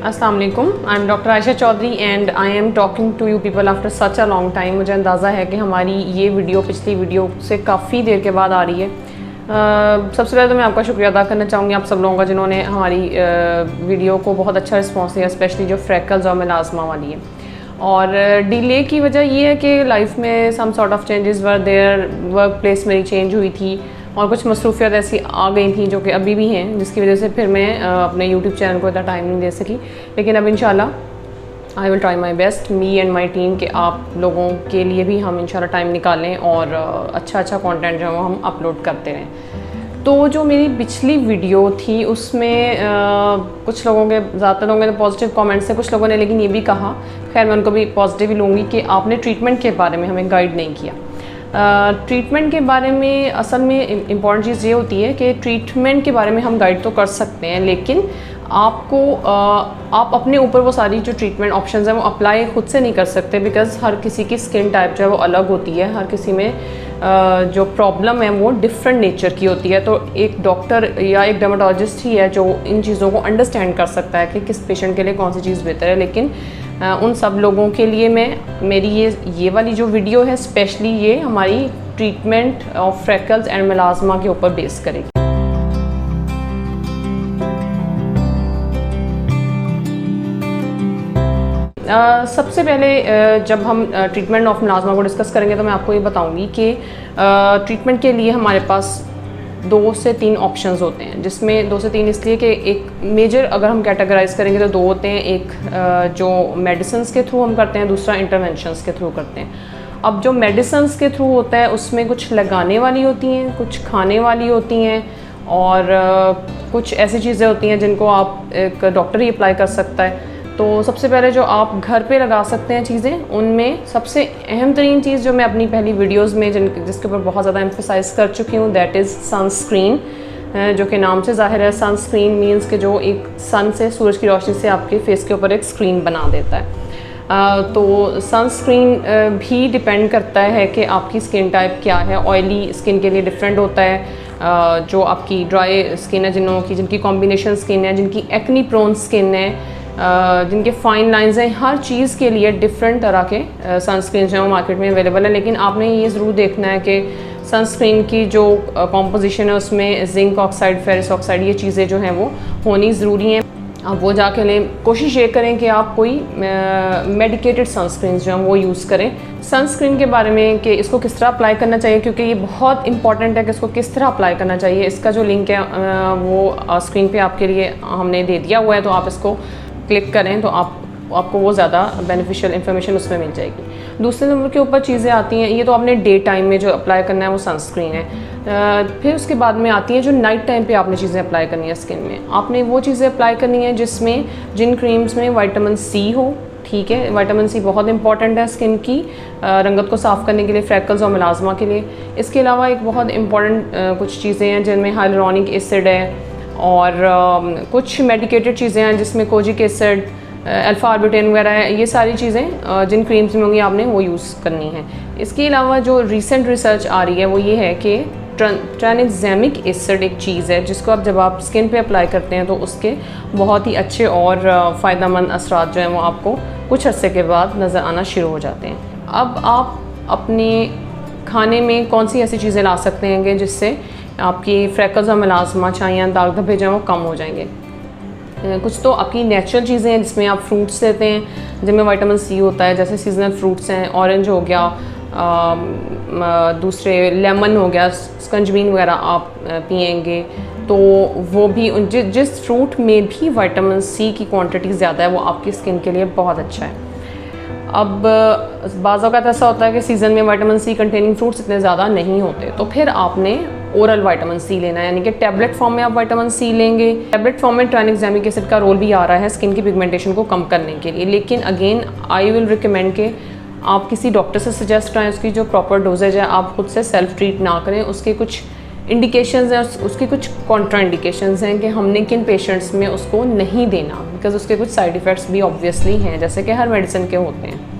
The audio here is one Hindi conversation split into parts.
अस्सलाम वालेकुम, I am doctor Ayesha Chaudhary and I am talking to you people after such a long time. मुझे अंदाज़ा है कि हमारी ये वीडियो पिछली वीडियो से काफ़ी देर के बाद आ रही है। सबसे पहले तो मैं आपका शुक्रिया अदा करना चाहूँगी आप सब लोगों का जिन्होंने हमारी वीडियो को बहुत अच्छा रिस्पॉन्स दिया, स्पेशली जो फ्रैकल्स और मेलास्मा वाली है। और डिले की वजह ये है कि लाइफ में some sort of changes were there, workplace मेरी चेंज हुई थी और कुछ मसरूफियत ऐसी आ गई थी जो कि अभी भी हैं, जिसकी वजह से फिर मैं अपने यूट्यूब चैनल को इतना टाइम नहीं दे सकी। लेकिन अब इंशाल्लाह I will try my best, me and my team, कि आप लोगों के लिए भी हम इंशाल्लाह टाइम निकालें और अच्छा कंटेंट जो है वो हम अपलोड करते रहें। तो जो मेरी पिछली वीडियो थी उसमें कुछ लोगों के, ज़्यादातर लोगों ने पॉजिटिव कमेंट्स हैं, कुछ लोगों ने लेकिन ये भी कहा, खैर मैं उनको भी पॉजिटिव ही लूँगी, कि आपने ट्रीटमेंट के बारे में हमें गाइड नहीं किया। ट्रीटमेंट के बारे में असल में इम्पॉर्टेंट चीज़ ये होती है कि ट्रीटमेंट के बारे में हम गाइड तो कर सकते हैं, लेकिन आपको आप अपने ऊपर वो सारी जो ट्रीटमेंट ऑप्शंस हैं वो अप्लाई खुद से नहीं कर सकते, बिकॉज़ हर किसी की स्किन टाइप जो है वो अलग होती है, हर किसी में जो प्रॉब्लम है वो डिफरेंट नेचर की होती है। तो एक डॉक्टर या एक डर्मेटोलॉजिस्ट ही है जो इन चीज़ों को अंडरस्टैंड कर सकता है कि किस पेशेंट के लिए कौन सी चीज़ बेहतर है। लेकिन उन सब लोगों के लिए मेरी ये वाली जो वीडियो है स्पेशली ये हमारी treatment of freckles and melasma के ऊपर बेस करेगी। सबसे पहले जब हम ट्रीटमेंट ऑफ मेलास्मा को डिस्कस करेंगे तो मैं आपको ये बताऊंगी कि ट्रीटमेंट के लिए हमारे पास 2 से 3 ऑप्शंस होते हैं, जिसमें 2 से 3 इसलिए कि एक मेजर अगर हम कैटेगराइज करेंगे तो 2 होते हैं। एक जो मेडिसिन्स के थ्रू हम करते हैं, दूसरा इंटरवेंशंस के थ्रू करते हैं। अब जो मेडिसिन्स के थ्रू होता है उसमें कुछ लगाने वाली होती हैं, कुछ खाने वाली होती हैं और कुछ ऐसी चीज़ें होती हैं जिनको आप एक डॉक्टर ही अप्लाई कर सकता है। तो सबसे पहले जो आप घर पे लगा सकते हैं चीज़ें, उनमें सबसे अहम तरीन चीज़ जो मैं अपनी पहली वीडियोस में जिसके ऊपर बहुत ज़्यादा एम्फेसाइज कर चुकी हूँ, दैट इज़ सनस्क्रीन, जो कि नाम से ज़ाहिर है। सनस्क्रीन मीन्स कि जो एक सन से, सूरज की रोशनी से आपके फेस के ऊपर एक स्क्रीन बना देता है। तो सनस्क्रीन भी डिपेंड करता है कि आपकी स्किन टाइप क्या है। ऑयली स्किन के लिए डिफरेंट होता है, जो आपकी ड्राई स्किन है, जिनकी कॉम्बिनेशन स्किन है, जिनकी एक्नी प्रोन स्किन है, जिनके फाइन लाइंस हैं, हर चीज़ के लिए डिफरेंट तरह के सनस्क्रीन जो है वो मार्केट में अवेलेबल है। लेकिन आपने ये ज़रूर देखना है कि सनस्क्रीन की जो कॉम्पोजिशन है उसमें जिंक ऑक्साइड, फेरस ऑक्साइड, ये चीज़ें जो हैं वो होनी ज़रूरी हैं। आप वो जाके लें। कोशिश ये करें कि आप कोई मेडिकेटेड सनस्क्रीन जो हैं वो यूज़ करें। सनस्क्रीन के बारे में कि इसको किस तरह अप्लाई करना चाहिए, क्योंकि ये बहुत इंपॉर्टेंट है कि इसको किस तरह अप्लाई करना चाहिए, इसका जो लिंक है वो स्क्रीन पे आपके लिए हमने दे दिया हुआ है, तो आप इसको क्लिक करें तो आपको वो ज़्यादा बेनिफिशियल इन्फॉर्मेशन उसमें मिल जाएगी। दूसरे नंबर के ऊपर चीज़ें आती हैं, ये तो आपने डे टाइम में जो अप्लाई करना है वो सनस्क्रीन है। फिर उसके बाद में आती हैं जो नाइट टाइम पे आपने चीज़ें अप्लाई करनी है स्किन में। आपने वो चीज़ें अप्लाई करनी है जिन क्रीम्स में विटामिन सी हो, ठीक है। विटामिन सी बहुत इंपॉर्टेंट है स्किन की रंगत को साफ़ करने के लिए, फ्रैकल्स और मेलास्मा के लिए। इसके अलावा एक बहुत इंपॉर्टेंट कुछ चीज़ें हैं जिनमें हाइलुरोनिक एसिड है और कुछ मेडिकेटेड चीज़ें हैं जिसमें कोजिक एसिड, अल्फा आर्बिटेन वगैरह है। ये सारी चीज़ें जिन क्रीम्स में होंगी आपने वो यूज़ करनी है। इसके अलावा जो रिसेंट रिसर्च आ रही है वो ये है कि ट्रांएग्जामिक एसिड एक चीज़ है जिसको जब आप स्किन पे अप्लाई करते हैं तो उसके बहुत ही अच्छे और फ़ायदेमंद असरात जो हैं वो आपको कुछ अर्से के बाद नज़र आना शुरू हो जाते हैं। अब आप अपने खाने में कौन सी ऐसी चीज़ें ला सकते हैं कि जिससे आपकी फ्रैकल्स और मेलास्मा, छाइयाँ, दाग धब्बे जो हैं वो कम हो जाएंगे। कुछ तो आपकी नेचुरल चीज़ें हैं जिसमें आप फ्रूट्स लेते हैं जिनमें विटामिन सी होता है, जैसे सीजनल फ्रूट्स हैं, ऑरेंज हो गया, दूसरे लेमन हो गया, स्कंजबीन वगैरह आप पिएंगे तो वो भी जिस फ्रूट में भी विटामिन सी की क्वांटिटी ज़्यादा है वो आपकी स्किन के लिए बहुत अच्छा है। अब बाज़ औक़ात ऐसा होता है कि सीज़न में विटामिन सी कंटेनिंग फ्रूट्स इतने ज़्यादा नहीं होते, तो फिर आपने ओरल विटामिन सी लेना है, यानी कि टैबलेट फॉर्म में आप विटामिन सी लेंगे। टैबलेट फॉर्म में ट्रांएग्जामिक एसिड का रोल भी आ रहा है स्किन की पिगमेंटेशन को कम करने के लिए। लेकिन अगेन आई विल रिकमेंड कि आप किसी डॉक्टर से सजेस्ट कराएं, उसकी जो प्रॉपर डोजेज है आप खुद से सेल्फ ट्रीट ना करें। उसके कुछ इंडिकेशंस हैं, उसकी कुछ कॉन्ट्रा इंडिकेशंस हैं कि हमने किन पेशेंट्स में उसको नहीं देना, बिकॉज उसके कुछ साइड इफ़ेक्ट्स भी ऑब्वियसली हैं जैसे कि हर मेडिसिन के होते हैं।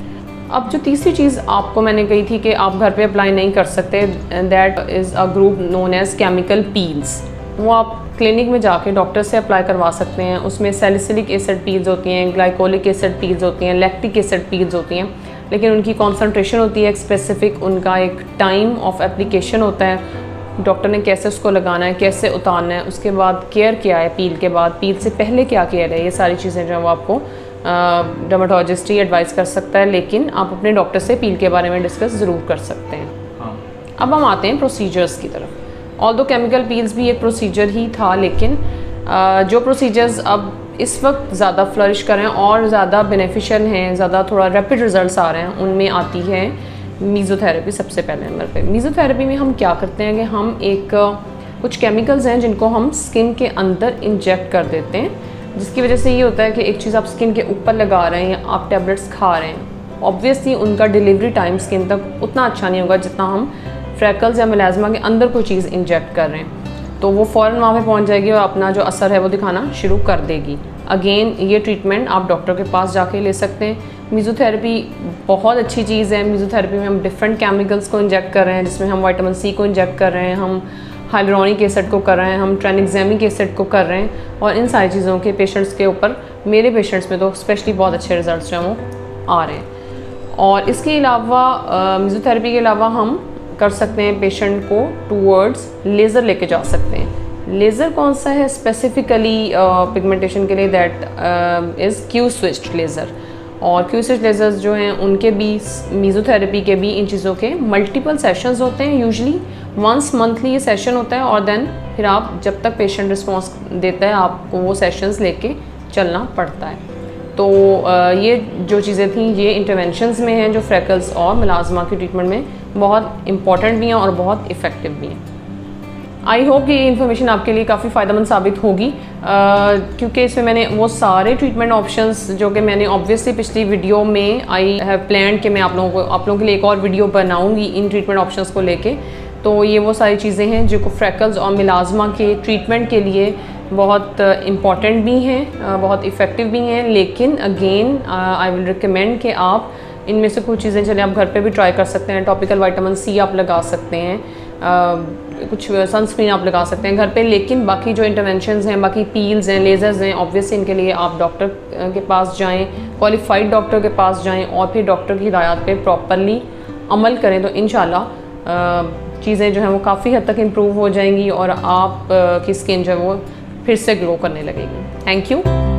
अब जो तीसरी चीज़ आपको मैंने कही थी कि आप घर पे अप्लाई नहीं कर सकते, that is a group known as chemical peels. वो आप क्लिनिक में जाके डॉक्टर से अप्लाई करवा सकते हैं। उसमें सैलिसिलिक एसिड पील्स होती हैं, ग्लाइकोलिक एसिड पील्स होती हैं, लैक्टिक एसिड पील्स होती हैं, लेकिन उनकी कॉन्सेंट्रेशन होती है एक स्पेसिफिक, उनका एक टाइम ऑफ एप्लीकेशन होता है, डॉक्टर ने कैसे उसको लगाना है, कैसे उतारना है, उसके बाद केयर क्या है, पील के बाद, पील से पहले क्या केयर है, ये सारी चीज़ें जो है वो आपको डर्मेटोलॉजिस्ट ही एडवाइस कर सकता है, लेकिन आप अपने डॉक्टर से पील के बारे में डिस्कस ज़रूर कर सकते हैं। हाँ। अब हम आते हैं प्रोसीजर्स की तरफ। ऑल्दो केमिकल पील्स भी एक प्रोसीजर ही था, लेकिन जो प्रोसीजर्स अब इस वक्त ज़्यादा फ्लरिश कर रहे हैं और ज़्यादा बेनिफिशियल हैं, ज़्यादा थोड़ा रैपिड रिजल्ट्स आ रहे हैं, उनमें आती है मीज़ोथेरेपी सबसे पहले नंबर पे। मीज़ोथेरेपी में हम क्या करते हैं कि हम कुछ केमिकल्स हैं जिनको हम स्किन के अंदर इंजेक्ट कर देते हैं, जिसकी वजह से ये होता है कि एक चीज़ आप स्किन के ऊपर लगा रहे हैं या आप टैबलेट्स खा रहे हैं, ऑब्वियसली उनका डिलीवरी टाइम स्किन तक उतना अच्छा नहीं होगा जितना हम फ्रैकल्स या मेलाज़मा के अंदर कोई चीज़ इंजेक्ट कर रहे हैं, तो वो फ़ौरन वहाँ पे पहुँच जाएगी और अपना जो असर है वो दिखाना शुरू कर देगी। अगेन ये ट्रीटमेंट आप डॉक्टर के पास जाके ले सकते हैं। मीज़ोथेरेपी बहुत अच्छी चीज़ है। मीज़ोथेरेपी में हम डिफरेंट केमिकल्स को इंजेक्ट कर रहे हैं, जिसमें हम विटामिन सी को इंजेक्ट कर रहे हैं, हम हाइलुरोनिक एसिड को कर रहे हैं, हम ट्राइनेक्सामिक एसिड को कर रहे हैं, और इन सारी चीज़ों के पेशेंट्स के ऊपर, मेरे पेशेंट्स में तो स्पेशली बहुत अच्छे रिजल्ट्स जो हैं वो आ रहे हैं। और इसके अलावा मीज़ोथेरेपी के अलावा हम कर सकते हैं पेशेंट को टूवर्ड्स लेज़र लेके जा सकते हैं। लेज़र कौन सा है स्पेसिफिकली पिगमेंटेशन के लिए, that is Q switched laser. और क्यू स्विच्ड लेज़र्स जो हैं उनके भी, मीज़ोथेरेपी के भी, इन चीज़ों के मल्टीपल सेशंस होते हैं। यूजुअली वंस मंथली ये सेशन होता है, और देन फिर आप जब तक पेशेंट रिस्पॉन्स देता है आपको वो सेशंस लेके चलना पड़ता है। तो ये जो चीज़ें थी ये इंटरवेंशंस में हैं जो फ्रैकल्स और मेलाज़मा की ट्रीटमेंट में बहुत इंपॉर्टेंट भी हैं और बहुत इफ़ेक्टिव भी हैं। आई होप कि ये इन्फॉर्मेशन आपके लिए काफ़ी फ़ायदेमंद साबित होगी, क्योंकि इसमें मैंने वो सारे ट्रीटमेंट ऑप्शंस जो कि मैंने ऑब्वियसली पिछली वीडियो में आई हैव प्लान्ड कि मैं आप लोगों के लिए एक और वीडियो बनाऊंगी इन ट्रीटमेंट ऑप्शंस को लेके। तो ये वो सारी चीज़ें हैं जो फ्रैकल्स और मेलाज़मा के ट्रीटमेंट के लिए बहुत इम्पॉर्टेंट भी हैं, बहुत इफ़ेक्टिव भी हैं, लेकिन अगेन आई विल रिकमेंड कि आप इनमें से कुछ चीज़ें चलें आप घर पे भी ट्राई कर सकते हैं। टॉपिकल विटामिन सी आप लगा सकते हैं, कुछ सनस्क्रीन आप लगा सकते हैं घर पे, लेकिन बाकी जो इंटरवेंशंस हैं, बाकी पील्स हैं, लेज़र्स हैं, ऑब्वियसली इनके लिए आप डॉक्टर के पास जाएं, क्वालिफाइड डॉक्टर के पास जाएं, और फिर डॉक्टर की हिदायत पे प्रॉपरली अमल करें, तो इंशाल्लाह चीज़ें जो हैं वो काफ़ी हद तक इम्प्रूव हो जाएंगी और आप की स्किन जो है वो फिर से ग्लो करने लगेगी। Thank you.